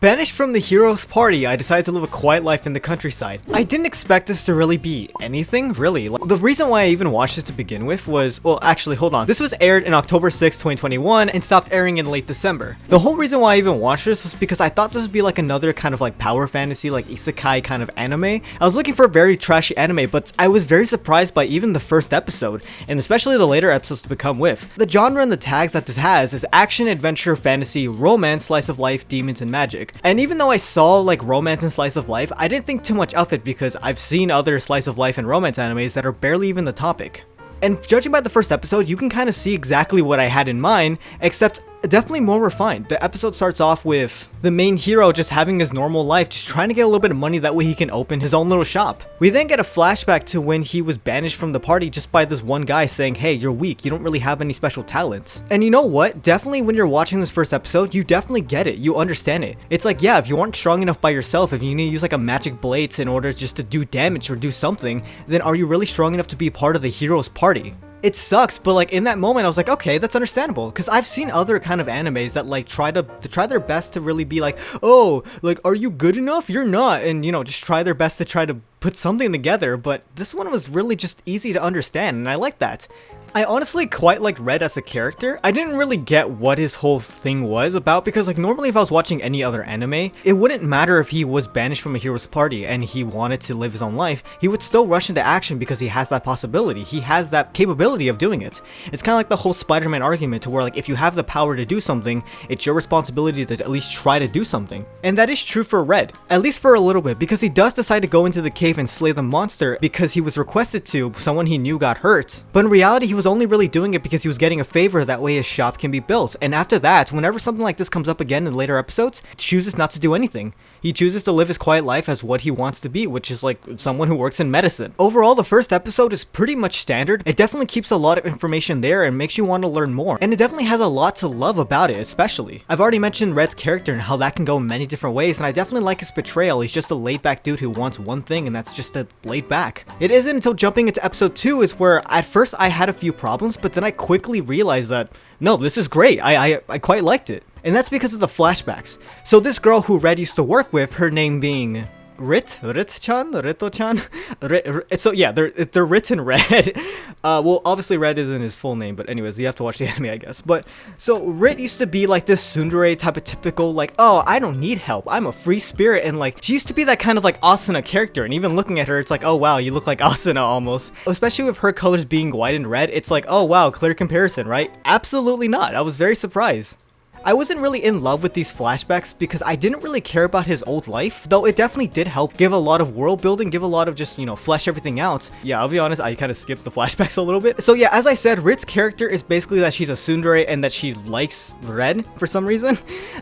Banished from the hero's party, I decided to live a quiet life in the countryside. I didn't expect this to really be anything, really. The reason why I even watched this to begin with was, well, actually, hold on. This was aired in October 6, 2021 and stopped airing in late December. The whole reason why I even watched this was because I thought this would be like another kind of like power fantasy, like isekai kind of anime. I was looking for a very trashy anime, but I was very surprised by even the first episode, and especially the later episodes to become with. The genre and the tags that this has is action, adventure, fantasy, romance, slice of life, demons, and magic. And even though I saw like romance and slice of life, I didn't think too much of it because I've seen other slice of life and romance animes that are barely even the topic. And judging by the first episode, you can kind of see exactly what I had in mind, except definitely more refined. The episode starts off with the main hero just having his normal life, just trying to get a little bit of money, that way he can open his own little shop. We then get a flashback to when he was banished from the party just by this one guy saying, hey, you're weak, you don't really have any special talents. And you know what? Definitely when you're watching this first episode, you definitely get it, you understand it. It's like, yeah, if you aren't strong enough by yourself, if you need to use like a magic blade in order just to do damage or do something, then are you really strong enough to be part of the hero's party? It sucks, but like in that moment I was like, okay, that's understandable, because I've seen other kind of animes that like try their best to really be like, oh, like, are you good enough? You're not, and you know, just try their best to try to put something together. But this one was really just easy to understand, and I like that. I honestly quite liked Red as a character. I didn't really get what his whole thing was about, because like normally if I was watching any other anime, it wouldn't matter if he was banished from a hero's party and he wanted to live his own life, he would still rush into action because he has that possibility. He has that capability of doing it. It's kind of like the whole Spider-Man argument to where like if you have the power to do something, it's your responsibility to at least try to do something. And that is true for Red, at least for a little bit, because he does decide to go into the cave and slay the monster because he was requested to, someone he knew got hurt. But in reality, he was only really doing it because he was getting a favor, that way his shop can be built. And after that, whenever something like this comes up again in later episodes, he chooses not to do anything. He chooses to live his quiet life as what he wants to be, which is like someone who works in medicine. Overall, the first episode is pretty much standard. It definitely keeps a lot of information there and makes you want to learn more. And it definitely has a lot to love about it, especially. I've already mentioned Red's character and how that can go in many different ways, and I definitely like his portrayal. He's just a laid-back dude who wants one thing, and that's just to laid back. It isn't until jumping into episode 2 is where at first I had a few problems, but then I quickly realized that, no, this is great. I quite liked it. And that's because of the flashbacks. So this girl who Red used to work with, her name being Rit-chan? So yeah, they're written Red. Well, obviously Red isn't his full name, but anyways, you have to watch the anime, I guess. But so Rit used to be like this tsundere type of typical like, oh, I don't need help, I'm a free spirit, and like she used to be that kind of like Asuna character. And even looking at her, it's like, oh wow, you look like Asuna almost. Especially with her colors being white and red, it's like, oh wow, clear comparison, right? Absolutely not. I was very surprised. I wasn't really in love with these flashbacks because I didn't really care about his old life, though it definitely did help give a lot of world building, give a lot of just, you know, flesh everything out. Yeah, I'll be honest, I kind of skipped the flashbacks a little bit. So yeah, as I said, Rit's character is basically that she's a tsundere and that she likes Red for some reason.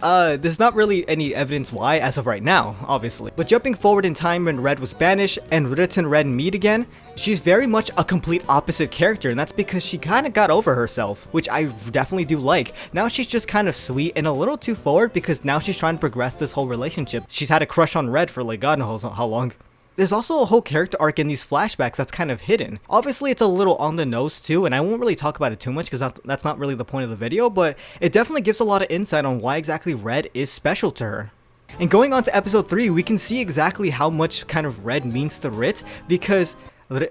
There's not really any evidence why as of right now, obviously. But jumping forward in time when Red was banished and Rit and Red meet again, she's very much a complete opposite character, and that's because she kind of got over herself, which I definitely do like. Now she's just kind of sweet and a little too forward because now she's trying to progress this whole relationship. She's had a crush on Red for like God knows how long. There's also a whole character arc in these flashbacks that's kind of hidden. Obviously, it's a little on the nose too, and I won't really talk about it too much because that's not really the point of the video, but it definitely gives a lot of insight on why exactly Red is special to her. And going on to episode 3, we can see exactly how much kind of Red means to Rit, because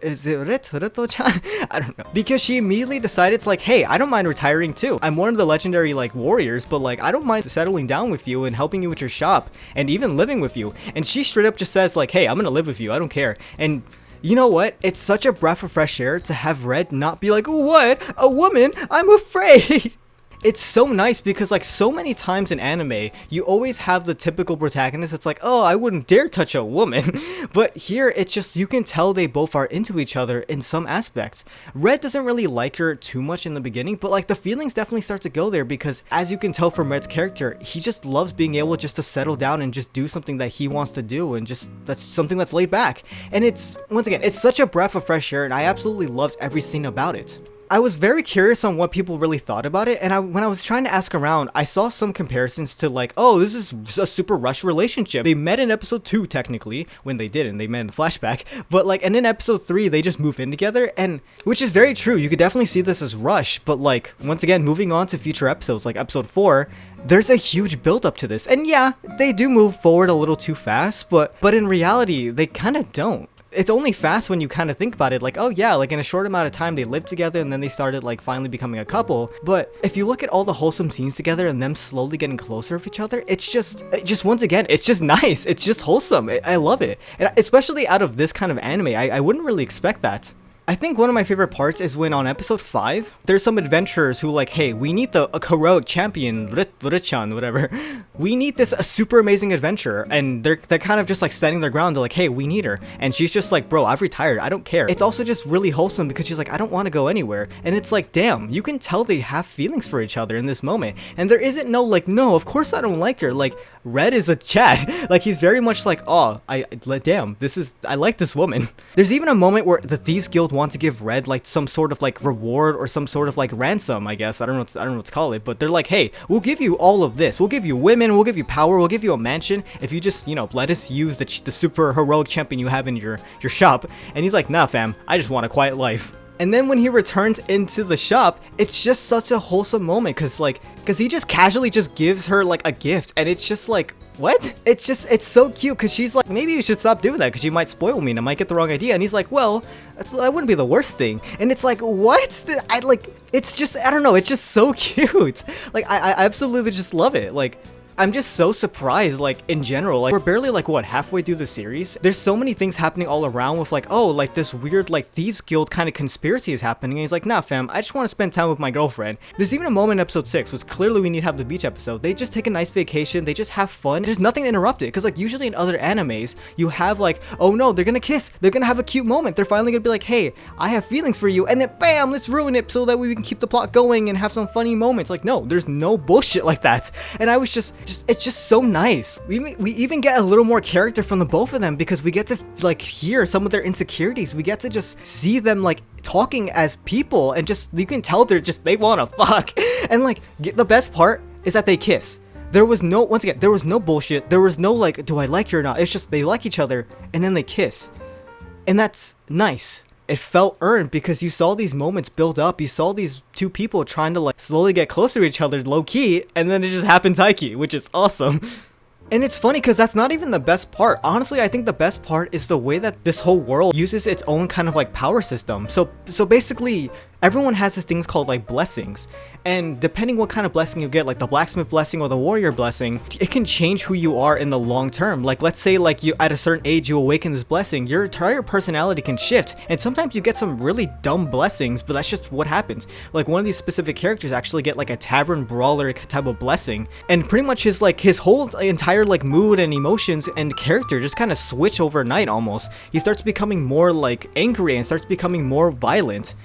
is it Rito-chan? I don't know. Because she immediately decided, it's like, hey, I don't mind retiring too. I'm one of the legendary like warriors, but like I don't mind settling down with you and helping you with your shop and even living with you. And she straight up just says like, hey, I'm gonna live with you, I don't care. And you know what? It's such a breath of fresh air to have Red not be like, what? A woman? I'm afraid. It's so nice because like so many times in anime, you always have the typical protagonist that's like, oh, I wouldn't dare touch a woman. But here, it's just, you can tell they both are into each other in some aspects. Red doesn't really like her too much in the beginning, but like the feelings definitely start to go there because as you can tell from Red's character, he just loves being able just to settle down and just do something that he wants to do, and just that's something that's laid back. And it's, once again, it's such a breath of fresh air, and I absolutely loved every scene about it. I was very curious on what people really thought about it, and when I was trying to ask around, I saw some comparisons to like, oh, this is a super rushed relationship. They met in episode 2 technically, when they didn't, they met in the flashback, but like, and in episode 3 they just move in together, and which is very true. You could definitely see this as rush, but like, once again, moving on to future episodes like episode 4, there's a huge build up to this, and yeah, they do move forward a little too fast, but in reality they kind of don't. It's only fast when you kind of think about it, like, oh yeah, like in a short amount of time they lived together and then they started like finally becoming a couple. But if you look at all the wholesome scenes together and them slowly getting closer with each other, it's just once again, it's just nice. It's just wholesome. I love it. And especially out of this kind of anime, I wouldn't really expect that. I think one of my favorite parts is when on episode 5, there's some adventurers who like, hey, we need a heroic champion, Ruti-chan, whatever. We need this a super amazing adventurer, and they're kind of just like standing their ground. They're like, hey, we need her, and she's just like, bro, I've retired, I don't care. It's also just really wholesome because she's like, I don't want to go anywhere, and it's like, damn, you can tell they have feelings for each other in this moment, and there isn't no like, no, of course I don't like her. Like, Red is a chat, like he's very much like, oh, damn, I like this woman. There's even a moment where the Thieves Guild want to give Red like some sort of like reward or some sort of like ransom, I guess. I don't know what to call it, but they're like, hey, we'll give you all of this. We'll give you women, we'll give you power, we'll give you a mansion if you just, you know, let us use the super heroic champion you have in your shop. And he's like, nah fam, I just want a quiet life. And then when he returns into the shop, it's just such a wholesome moment because he just casually just gives her like a gift, and it's just like, what? It's so cute because she's like, maybe you should stop doing that because you might spoil me and I might get the wrong idea. And he's like, well, that wouldn't be the worst thing. And it's like, what? It's just, I don't know, it's just so cute. Like, I absolutely just love it. Like, I'm just so surprised, like, in general. Like, we're barely, like, what, halfway through the series? There's so many things happening all around with, like, oh, like, this weird, like, Thieves Guild kind of conspiracy is happening. And he's like, nah, fam, I just want to spend time with my girlfriend. There's even a moment in episode 6, which clearly we need to have the beach episode. They just take a nice vacation. They just have fun. There's nothing to interrupt it. Because, like, usually in other animes, you have, like, oh, no, they're gonna kiss. They're gonna have a cute moment. They're finally gonna be like, hey, I have feelings for you. And then, bam, let's ruin it so that we can keep the plot going and have some funny moments. Like, no, there's no bullshit like that. And I was it's just so nice. We even get a little more character from the both of them because we get to like hear some of their insecurities. We get to just see them like talking as people, and just you can tell they want to fuck. And like the best part is that they kiss. There was no, once again, there was no bullshit. There was no like, do I like you or not? It's just they like each other and then they kiss. And that's nice. It felt earned because you saw these moments build up. You saw these two people trying to like slowly get closer to each other low key, and then it just happened taiki, which is awesome. And it's funny because that's not even the best part. Honestly, I think the best part is the way that this whole world uses its own kind of like power system. So basically, everyone has these things called like blessings. And depending what kind of blessing you get, like the blacksmith blessing or the warrior blessing, it can change who you are in the long term. Like, let's say like you at a certain age, you awaken this blessing, your entire personality can shift. And sometimes you get some really dumb blessings, but that's just what happens. Like one of these specific characters actually get like a tavern brawler type of blessing. And pretty much his whole entire like mood and emotions and character just kind of switch overnight almost. He starts becoming more like angry and starts becoming more violent.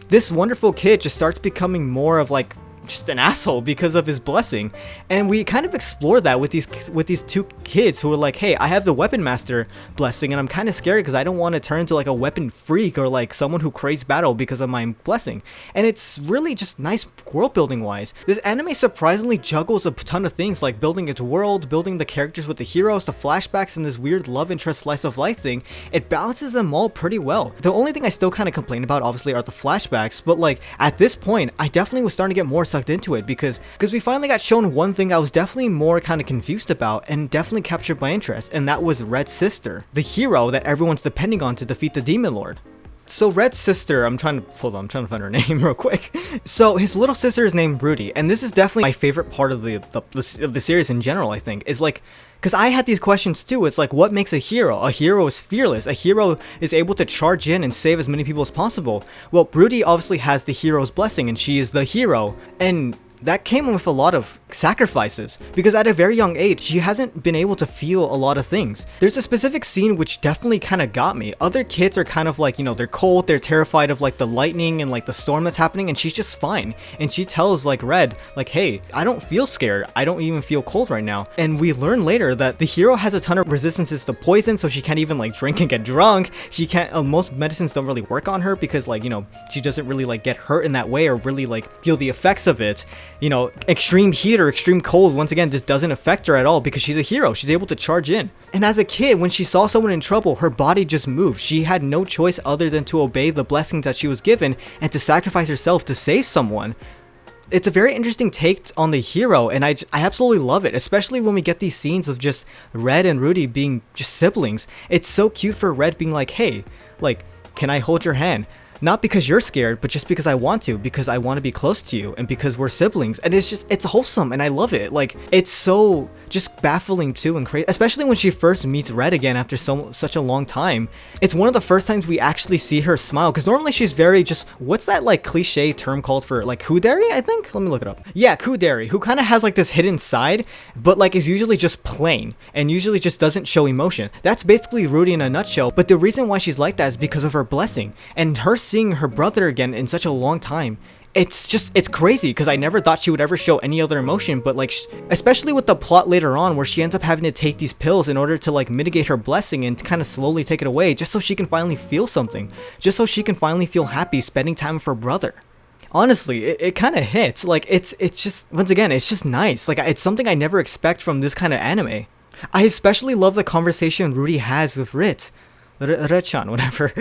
This wonderful kid just starts becoming more of like just an asshole because of his blessing. And we kind of explore that with these two kids who are like, hey, I have the weapon master blessing and I'm kind of scared because I don't want to turn into like a weapon freak or like someone who craves battle because of my blessing. And it's really just nice world building wise. This anime surprisingly juggles a ton of things, like building its world, building the characters with the heroes, the flashbacks, and this weird love interest slice of life thing. It balances them all pretty well. The only thing I still kind of complain about obviously are the flashbacks, but like at this point I definitely was starting to get more sucked into it because we finally got shown one thing I was definitely more kind of confused about and definitely captured my interest, and that was Red's sister, the hero that everyone's depending on to defeat the Demon Lord. So Red's sister, I'm trying to find her name real quick. So his little sister is named Ruti, and this is definitely my favorite part of the series in general, I think, is like, because I had these questions too. It's like, what makes a hero? A hero is fearless. A hero is able to charge in and save as many people as possible. Well, Ruti obviously has the hero's blessing and she is the hero. And that came with a lot of sacrifices, because at a very young age she hasn't been able to feel a lot of things. There's a specific scene which definitely kind of got me. Other kids are kind of like, you know, they're cold, they're terrified of like the lightning and like the storm that's happening, and she's just fine. And she tells like Red, like, hey, I don't feel scared, I don't even feel cold right now. And we learn later that the hero has a ton of resistances to poison, so she can't even like drink and get drunk. She can't, most medicines don't really work on her because, like, you know, she doesn't really like get hurt in that way or really like feel the effects of it. You know, extreme heat or extreme cold, once again, just doesn't affect her at all because she's a hero. She's able to charge in. And as a kid, when she saw someone in trouble, her body just moved. She had no choice other than to obey the blessings that she was given and to sacrifice herself to save someone. It's a very interesting take on the hero, and I absolutely love it, especially when we get these scenes of just Red and Ruti being just siblings. It's so cute for Red being like, hey, like, can I hold your hand? Not because you're scared, but just because I want to be close to you, and because we're siblings. And it's wholesome, and I love it. Like, it's so just baffling too and crazy, especially when she first meets Red again after such a long time. It's one of the first times we actually see her smile, because normally she's very just, what's that like cliche term called for like kuderi, I think? Let me look it up. Yeah, kuderi, who kind of has like this hidden side, but like is usually just plain and usually just doesn't show emotion. That's basically Ruti in a nutshell. But the reason why she's like that is because of her blessing, and her seeing her brother again in such a long time. It's crazy because I never thought she would ever show any other emotion, but like, especially with the plot later on where she ends up having to take these pills in order to like mitigate her blessing and kind of slowly take it away just so she can finally feel something, just so she can finally feel happy spending time with her brother. Honestly, it kind of hits. Like, it's just, once again, it's just nice. Like, it's something I never expect from this kind of anime. I especially love the conversation Ruti has with Rechan, whatever.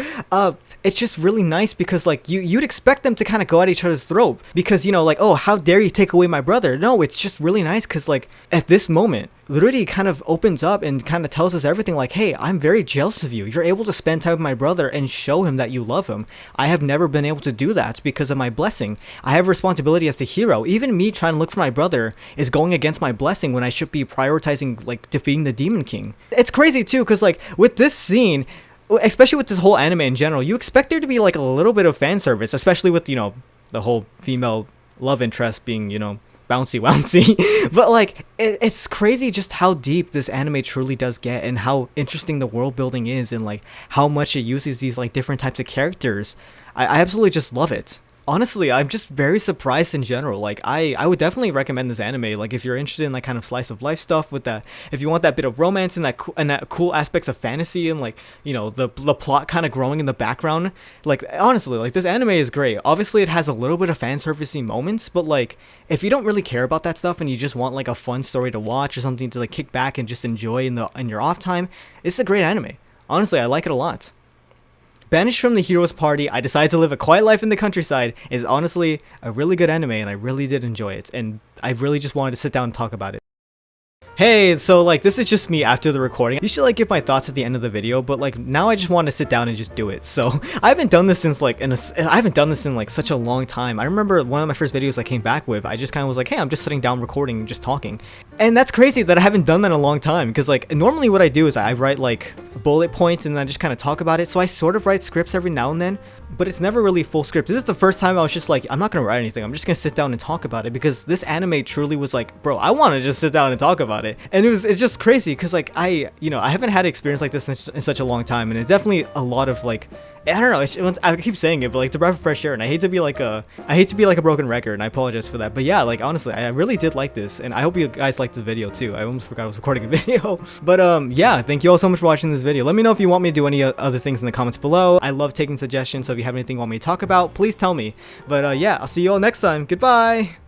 It's just really nice because like you'd expect them to kind of go at each other's throat because, you know, like, oh, how dare you take away my brother? No, it's just really nice because like at this moment Ruti kind of opens up and kind of tells us everything, like, hey, I'm very jealous of you. You're able to spend time with my brother and show him that you love him. I have never been able to do that because of my blessing. I have responsibility as the hero. Even me trying to look for my brother is going against my blessing when I should be prioritizing like defeating the Demon King. It's crazy too because like with this scene, especially with this whole anime in general, you expect there to be like a little bit of fan service, especially with, you know, the whole female love interest being, you know, bouncy but like it's crazy just how deep this anime truly does get and how interesting the world building is and like how much it uses these like different types of characters. I absolutely just love it. Honestly, I'm just very surprised in general. Like, I would definitely recommend this anime. Like, if you're interested in like kind of slice of life stuff with that, if you want that bit of romance and that cool aspects of fantasy and like, you know, the plot kind of growing in the background. Like, honestly, like this anime is great. Obviously, it has a little bit of fan servicey moments, but like if you don't really care about that stuff and you just want like a fun story to watch or something to like kick back and just enjoy in your off time, it's a great anime. Honestly, I like it a lot. Banished from the hero's party, I decided to live a quiet life in the countryside is honestly a really good anime, and I really did enjoy it, and I really just wanted to sit down and talk about it. Hey, so like this is just me after the recording. You should like give my thoughts at the end of the video, but like now I just want to sit down and just do it. So I haven't done this since like I haven't done this in like such a long time. I remember one of my first videos I came back with, I just kind of was like, hey, I'm just sitting down recording and just talking. And that's crazy that I haven't done that in a long time because like normally what I do is I write like bullet points and then I just kind of talk about it. So I sort of write scripts every now and then, but it's never really full script. This is the first time I was just like, I'm not gonna write anything, I'm just gonna sit down and talk about it because this anime truly was like, bro, I want to just sit down and talk about it. And it's just crazy because like I haven't had experience like this in such a long time, and it's definitely a lot of like, I don't know, I keep saying it, but like the breath of fresh air, and I hate to be like a broken record, and I apologize for that. But yeah, like honestly, I really did like this, and I hope you guys liked this video too. I almost forgot I was recording a video. But yeah, thank you all so much for watching this video. Let me know if you want me to do any other things in the comments below. I love taking suggestions, so if you have anything you want me to talk about, please tell me. But yeah, I'll see you all next time. Goodbye!